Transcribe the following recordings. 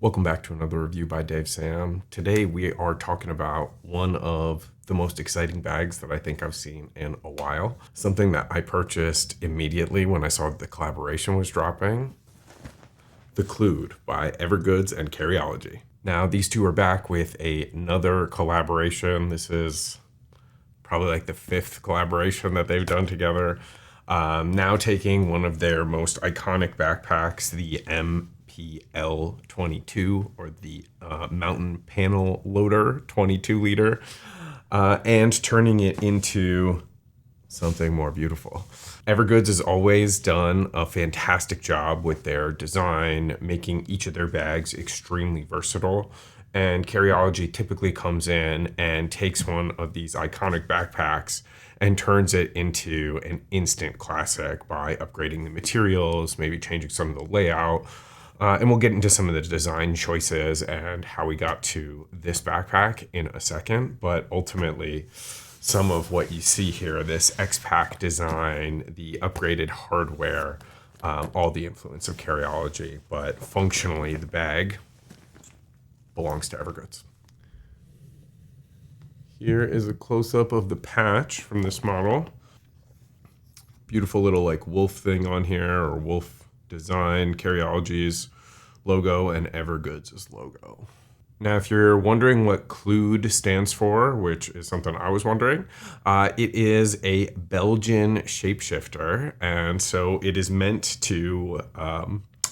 Welcome back to another review by Dave Sam. Today we are talking about one of the most exciting bags that I think I've seen in a while. Something that I purchased immediately when I saw the collaboration was dropping. The Clued by Evergoods and Carryology. Now these two are back with another collaboration. This is probably like the fifth collaboration that they've done together. Now taking one of their most iconic backpacks, the MPL22 or the Mountain Panel Loader 22 liter, and turning it into something more beautiful. Evergoods has always done a fantastic job with their design, making each of their bags extremely versatile. And Carryology typically comes in and takes one of these iconic backpacks and turns it into an instant classic by upgrading the materials, maybe changing some of the layout. And we'll get into some of the design choices and how we got to this backpack in a second. But ultimately, some of what you see here, this X-Pack design, the upgraded hardware, all the influence of Carryology. But functionally, the bag belongs to Evergoods. Here is a close-up of the patch from this model. Beautiful little like wolf thing on here, or wolf design, Carryology's logo and Evergoods' logo. Now, if you're wondering what Clued stands for, which is something I was wondering, it is a Belgian shapeshifter, and so it is meant to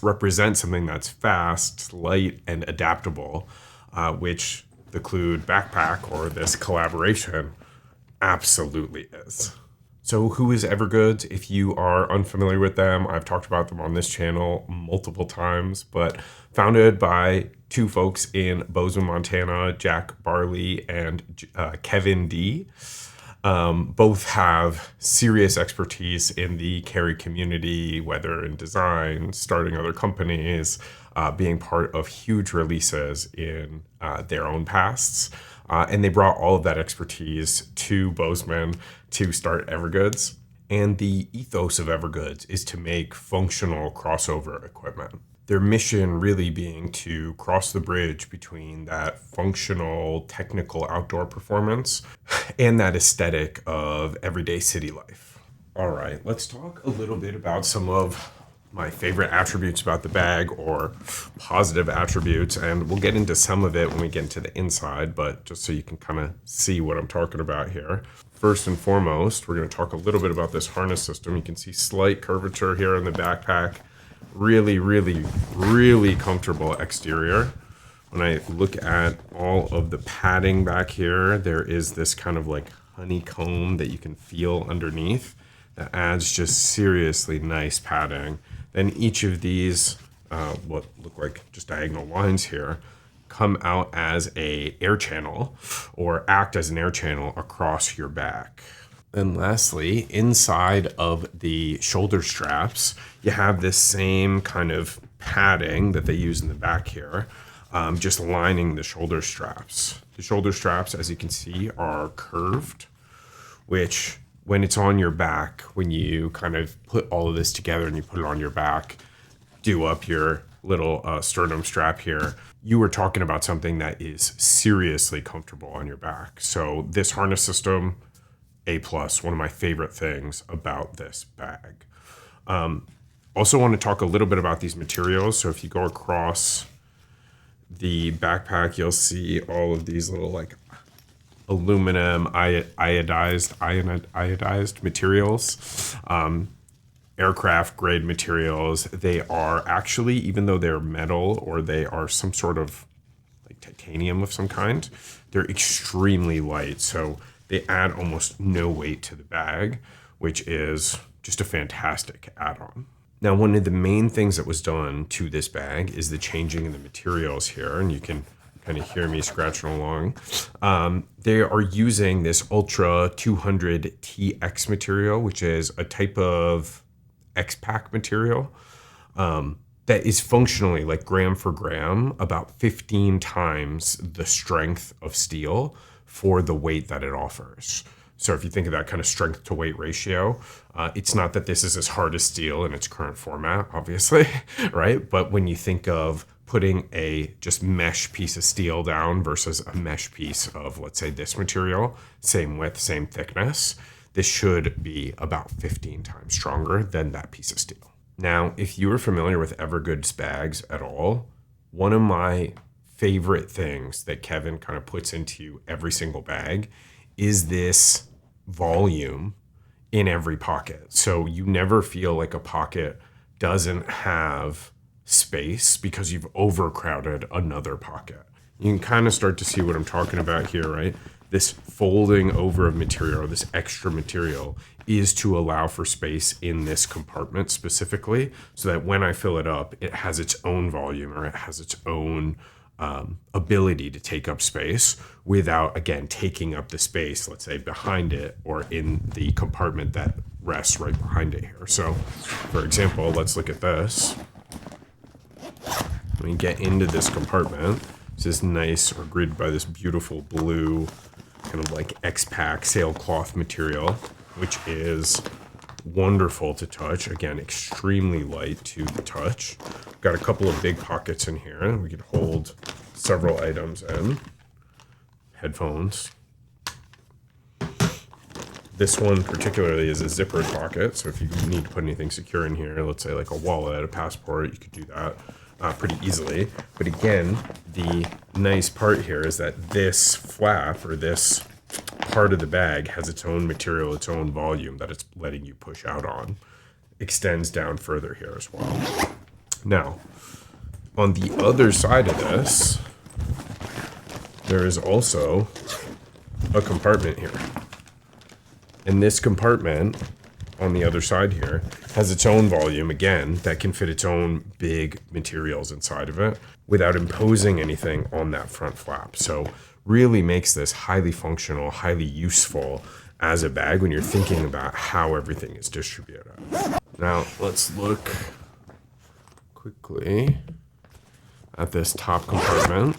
represent something that's fast, light, and adaptable, which the Clued backpack or this collaboration absolutely is. So who is Evergoods? If you are unfamiliar with them, I've talked about them on this channel multiple times, but founded by two folks in Bozeman, Montana, Jack Barley and Kevin D. Both have serious expertise in the carry community, whether in design, starting other companies, being part of huge releases in their own pasts. And they brought all of that expertise to Bozeman to start Evergoods. And the ethos of Evergoods is to make functional crossover equipment. Their mission really being to cross the bridge between that functional, technical outdoor performance and that aesthetic of everyday city life. All right, let's talk a little bit about some of my favorite attributes about the bag, or positive attributes, and we'll get into some of it when we get into the inside, but just so you can kind of see what I'm talking about here. First and foremost, we're going to talk a little bit about this harness system. You can see slight curvature here in the backpack. Really, really, really comfortable exterior. When I look at all of the padding back here, there is this kind of like honeycomb that you can feel underneath that adds just seriously nice padding. Then each of these, what look like just diagonal lines here, come out as a air channel or act as an air channel across your back. And lastly, inside of the shoulder straps, you have this same kind of padding that they use in the back here, just lining the shoulder straps. The shoulder straps, as you can see, are curved, which when it's on your back, when you kind of put all of this together and you put it on your back, do up your little sternum strap here, you were talking about something that is seriously comfortable on your back. So this harness system, A+, one of my favorite things about this bag. Also want to talk a little bit about these materials. So if you go across the backpack, you'll see all of these little like aluminum iodized materials, aircraft grade materials. They are actually, even though they're metal or they are some sort of like titanium of some kind, they're extremely light. So they add almost no weight to the bag, which is just a fantastic add-on. Now, one of the main things that was done to this bag is the changing of the materials here, and you can kind of hear me scratching along. They are using this Ultra 200 TX material, which is a type of X-Pack material that is functionally, like gram for gram, about 15 times the strength of steel for the weight that it offers. So if you think of that kind of strength to weight ratio, it's not that this is as hard as steel in its current format, obviously, right? But when you think of putting a just mesh piece of steel down versus a mesh piece of, let's say, this material, same width, same thickness, this should be about 15 times stronger than that piece of steel. Now, if you are familiar with Evergoods bags at all, one of my favorite things that Kevin kind of puts into every single bag is this volume in every pocket. So you never feel like a pocket doesn't have space because you've overcrowded another pocket. You can kind of start to see what I'm talking about here, right? This folding over of material, this extra material, is to allow for space in this compartment specifically, so that when I fill it up, it has its own volume, or it has its own ability to take up space without, again, taking up the space, let's say, behind it or in the compartment that rests right behind it here. So, for example, let's look at this. When you get into this compartment, it's this nice, or gridded by this beautiful blue kind of like X-Pack sailcloth material, which is wonderful to touch. Again, extremely light to the touch. Got a couple of big pockets in here. We could hold several items in. Headphones. This one particularly is a zippered pocket, so if you need to put anything secure in here, let's say like a wallet, a passport, you could do that pretty easily. But again, the nice part here is that this flap, or this part of the bag, has its own material, its own volume that it's letting you push out on. Extends down further here as well. Now, on the other side of this, there is also a compartment here. And this compartment on the other side here has its own volume, again, that can fit its own big materials inside of it without imposing anything on that front flap. So really makes this highly functional, highly useful as a bag when you're thinking about how everything is distributed. Now let's look quickly at this top compartment.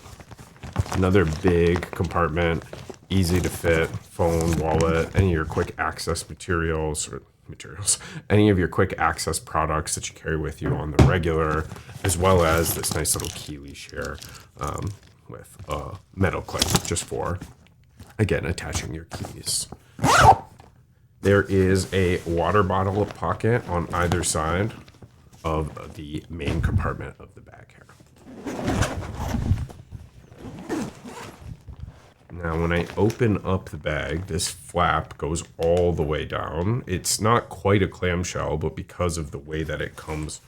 Another big compartment, easy to fit, phone, wallet, any of your quick access materials, any of your quick access products that you carry with you on the regular, as well as this nice little key leash here with a metal clip just for, again, attaching your keys. There is a water bottle pocket on either side of the main compartment of the bag here. Now, when I open up the bag, this flap goes all the way down. It's not quite a clamshell, but because of the way that it comes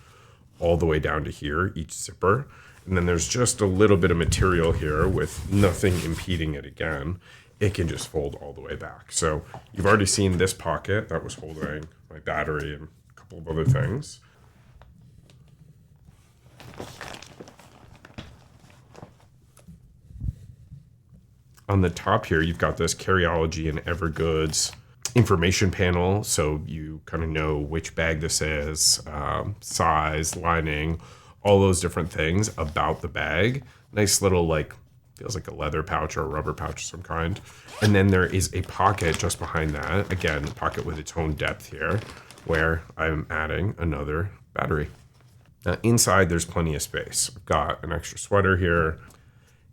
all the way down to here, each zipper, and then there's just a little bit of material here with nothing impeding it again, it can just fold all the way back. So you've already seen this pocket that was holding my battery and a couple of other things. On the top here, you've got this Carryology and Evergoods information panel, so you kind of know which bag this is, size, lining, all those different things about the bag. Nice little, like, feels like a leather pouch or a rubber pouch of some kind. And then there is a pocket just behind that. Again, a pocket with its own depth here, where I'm adding another battery. Now, inside, there's plenty of space. I've got an extra sweater here,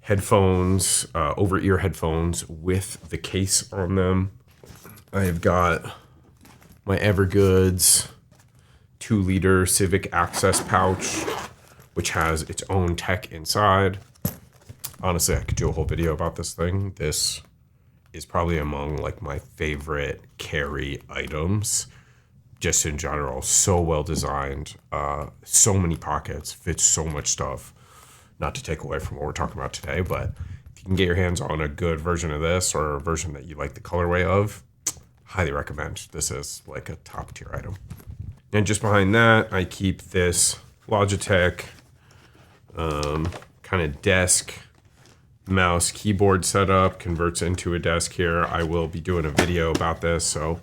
headphones, over-ear headphones with the case on them. I've got my Evergoods 2-liter Civic Access pouch, which has its own tech inside. Honestly, I could do a whole video about this thing. This is probably among like my favorite carry items, just in general. So well designed, so many pockets, fits so much stuff. Not to take away from what we're talking about today, but if you can get your hands on a good version of this, or a version that you like the colorway of, highly recommend. This is like a top tier item. And just behind that, I keep this Logitech kind of desk, mouse, keyboard setup, converts into a desk here. I will be doing a video about this so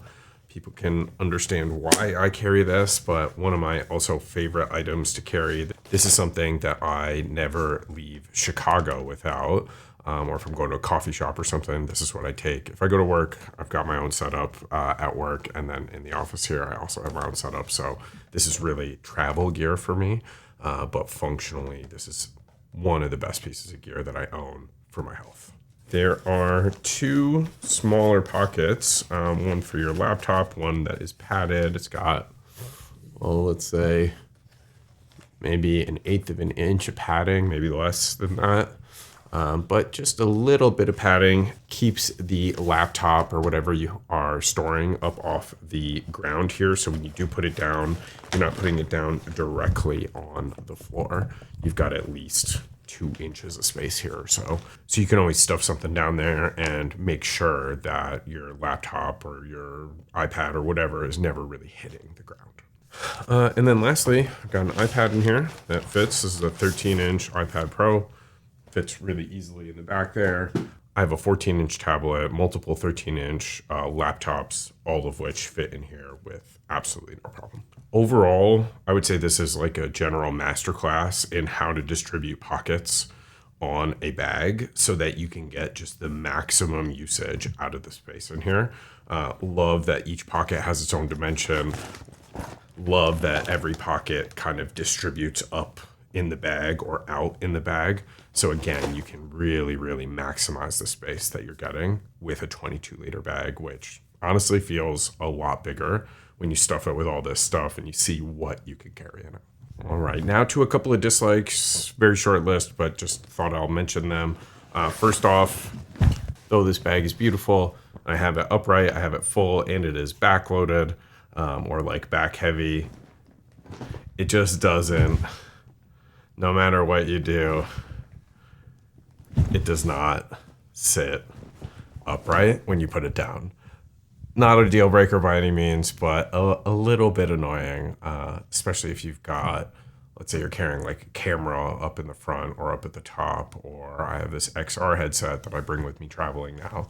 people can understand why I carry this, but one of my also favorite items to carry. This is something that I never leave Chicago without, or if I'm going to a coffee shop or something, this is what I take. If I go to work, I've got my own setup at work, and then in the office here, I also have my own setup. So this is really travel gear for me, but functionally, this is one of the best pieces of gear that I own for my health. There are two smaller pockets, one for your laptop, one that is padded. It's got, well, let's say maybe 1/8 of an inch of padding, maybe less than that. But just a little bit of padding keeps the laptop or whatever you are storing up off the ground here. So when you do put it down, you're not putting it down directly on the floor. You've got at least 2 inches of space here or so. So you can always stuff something down there and make sure that your laptop or your iPad or whatever is never really hitting the ground. And then lastly, I've got an iPad in here that fits. This is a 13-inch iPad Pro. Fits really easily in the back there. I have a 14-inch tablet, multiple 13-inch laptops, all of which fit in here with absolutely no problem. Overall, I would say this is like a general masterclass in how to distribute pockets on a bag so that you can get just the maximum usage out of the space in here. Love that each pocket has its own dimension. Love that every pocket kind of distributes up in the bag or out in the bag. So again, you can really, really maximize the space that you're getting with a 22-liter bag, which honestly feels a lot bigger when you stuff it with all this stuff and you see what you could carry in it. All right, now to a couple of dislikes. Very short list, but just thought I'll mention them. First off, though this bag is beautiful, I have it upright, I have it full, and it is backloaded or like back heavy. It just doesn't, no matter what you do, it does not sit upright when you put it down. Not a deal breaker by any means, but a little bit annoying, especially if you've got, let's say you're carrying like a camera up in the front or up at the top, or I have this XR headset that I bring with me traveling now.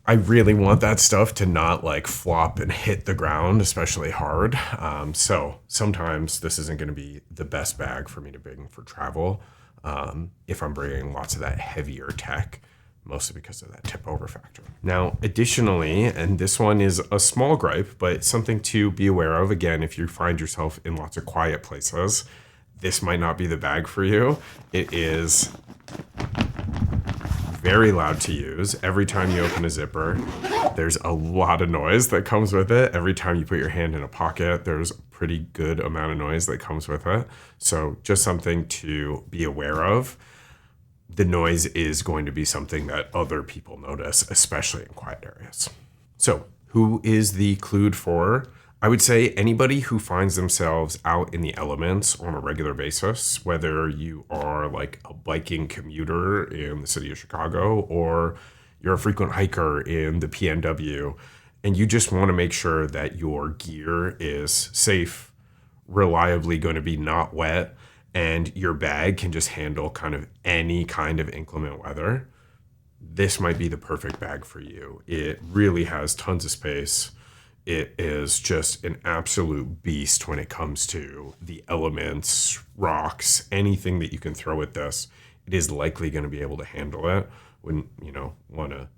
I really want that stuff to not like flop and hit the ground, especially hard. So sometimes this isn't going to be the best bag for me to bring for travel if I'm bringing lots of that heavier tech, mostly because of that tip over factor. Now, additionally, and this one is a small gripe, but it's something to be aware of. Again, if you find yourself in lots of quiet places, this might not be the bag for you. It is very loud to use. Every time you open a zipper, there's a lot of noise that comes with it. Every time you put your hand in a pocket, there's a pretty good amount of noise that comes with it. So just something to be aware of. The noise is going to be something that other people notice, especially in quiet areas. So who is the Clued for? I would say anybody who finds themselves out in the elements on a regular basis, whether you are like a biking commuter in the city of Chicago or you're a frequent hiker in the PNW, and you just want to make sure that your gear is safe, reliably going to be not wet, and your bag can just handle kind of any kind of inclement weather, this might be the perfect bag for you. It really has tons of space. It is just an absolute beast when it comes to the elements, rocks, anything that you can throw at this. It is likely going to be able to handle it. Wouldn't, want to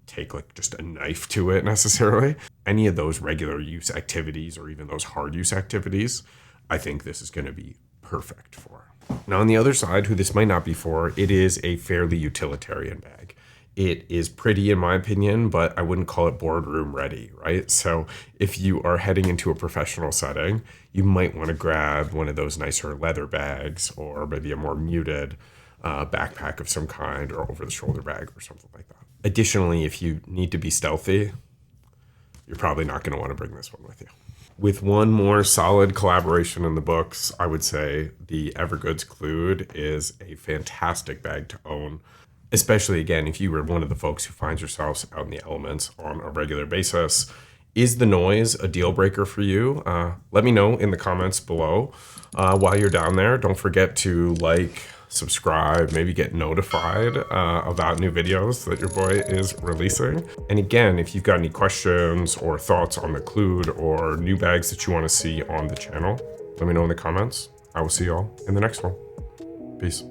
take like just a knife to it necessarily. Any of those regular use activities or even those hard use activities, I think this is going to be perfect for. Now on the other side, who this might not be for, it is a fairly utilitarian bag. It is pretty in my opinion, but I wouldn't call it boardroom ready, right? So if you are heading into a professional setting, you might want to grab one of those nicer leather bags or maybe a more muted backpack of some kind or over the shoulder bag or something like that. Additionally, if you need to be stealthy, you're probably not going to want to bring this one with you. With one more solid collaboration in the books, I would say the Evergoods Clued is a fantastic bag to own, especially, again, if you were one of the folks who finds yourselves out in the elements on a regular basis. Is the noise a deal breaker for you? Let me know in the comments below. While you're down there, don't forget to like, subscribe, maybe get notified about new videos that your boy is releasing. And again, if you've got any questions or thoughts on the Clued or new bags that you want to see on the channel, let me know in the comments. I will see y'all in the next one. Peace.